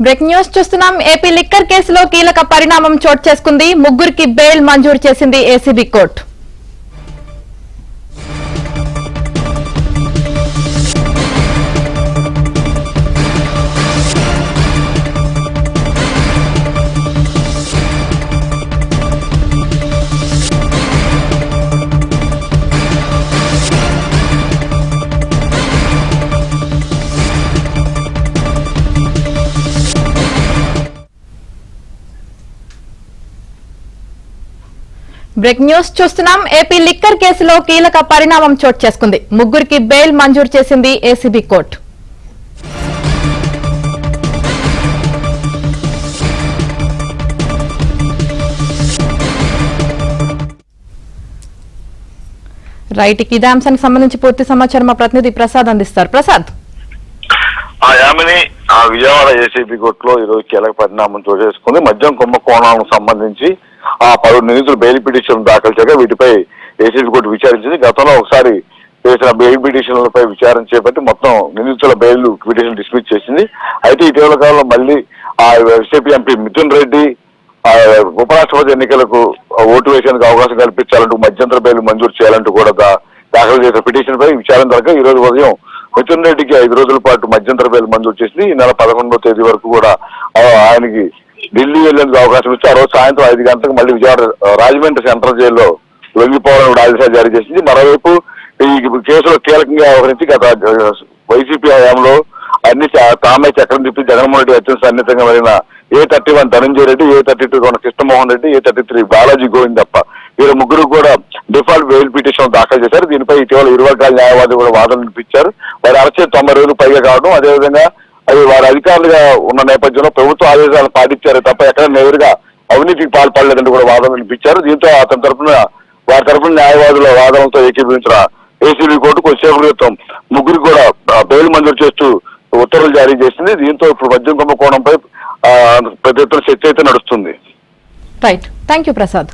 Break news చూస్తున్నాం. AP liquor కేసులో కీలక పరిణామం చోటు చేసుకుంది. ముగ్గురికి బెయిల్ మంజూరు చేసింది ఏసీబీ కోర్టు. బ్రేక్ న్యూస్ చూస్తున్నాం. ఏపీ లిక్కర్ కేసులో కీలక పరిణామం చోటు చేసుకుంది. ముగ్గురికి బెయిల్ మంజూరు చేసింది ఏసీబీ కోర్టు. రైట్, ఇదే అంశానికి సంబంధించి పూర్తి సమాచారం మా ప్రతినిధి ప్రసాద్ అందిస్తారు. ప్రసాద్, విజయవాడ ఏసీబీ కోర్టులో ఈరోజు కీలక పరిణామం చోటు చేసుకుంది. మద్యం కుంభకోణానికి సంబంధించి 10 నిందితులు బెయిల్ పిటిషన్ దాఖలు చేయగా వీటిపై ఏసీబీ కోర్టు విచారించింది. గతంలో ఒకసారి చేసిన బెయిల్ పిటిషన్లపై విచారణ చేపట్టి మొత్తం నిందితుల బెయిల్ పిటిషన్ డిస్మిస్ చేసింది. అయితే ఇటీవల కాలంలో మళ్ళీ ఎస్ఏపీ ఎంపీ మిథున్ రెడ్డి ఉపరాష్ట్రపతి ఎన్నికలకు ఓటు వేసేందుకు అవకాశం కల్పించాలంటూ మధ్యంతర బెయిల్ మంజూరు చేయాలంటూ కూడా దాఖలు చేసిన పిటిషన్ పై విచారణ జరగగా ఈ రోజు ఉదయం మిథున్ రెడ్డికి 5 రోజుల పాటు మధ్యంతర బెయిల్ మంజూరు చేసింది. ఈ నెల 11వ తేదీ వరకు కూడా ఆయనకి ఢిల్లీ వెళ్లేందుకు అవకాశం ఇచ్చి ఆ రోజు సాయంత్రం 5 గంటలకు మళ్ళీ విజయవాడ రాజమండ్రి సెంట్రల్ జైల్లో లొంగిపోవాలని ఆదేశాలు జారీ చేసింది. మరోవైపు ఈ కేసులో కీలకంగా వ్యవహరించి గత వైసీపీ హయాంలో అన్ని తామే చక్రం తిప్పి జగన్మోహన్ రెడ్డి అత్యంత సన్నిహితంగా వెళ్ళిన A31 Dhananjaya Reddy, A32 Krishnamohan Reddy, A33 Balaji Govind తప్ప వీరు ముగ్గురు కూడా డిఫాల్ట్ బెయిల్ పిటిషన్ దాఖలు చేశారు. దీనిపై ఇటీవల ఇరు వర్గాల న్యాయవాది కూడా వాదనలు వినిపించారు. వారి అరెస్ట్ 90 రోజులు పైగా కావడం, అదేవిధంగా అది వారి అధికారులుగా ఉన్న నేపథ్యంలో ప్రభుత్వ ఆదేశాలు పాటించారు తప్ప ఎక్కడ నేరుగా అవినీతికి పాల్పడలేదంటూ కూడా వాదనలు వినిపించారు. దీంతో వారి తరఫున న్యాయవాదుల వాదనలతో ఏకీభవించిన ఏసీబీ కోర్టు కొద్దిసేపు క్రితం ముగ్గురికి కూడా బెయిల్ మంజూరు చేస్తూ ఉత్తర్వులు జారీ చేసింది. దీంతో ఇప్పుడు మద్యం కుంభకోణంపై పెద్ద ఎత్తున చర్చ అయితే నడుస్తుంది. Right, thank you Prasad.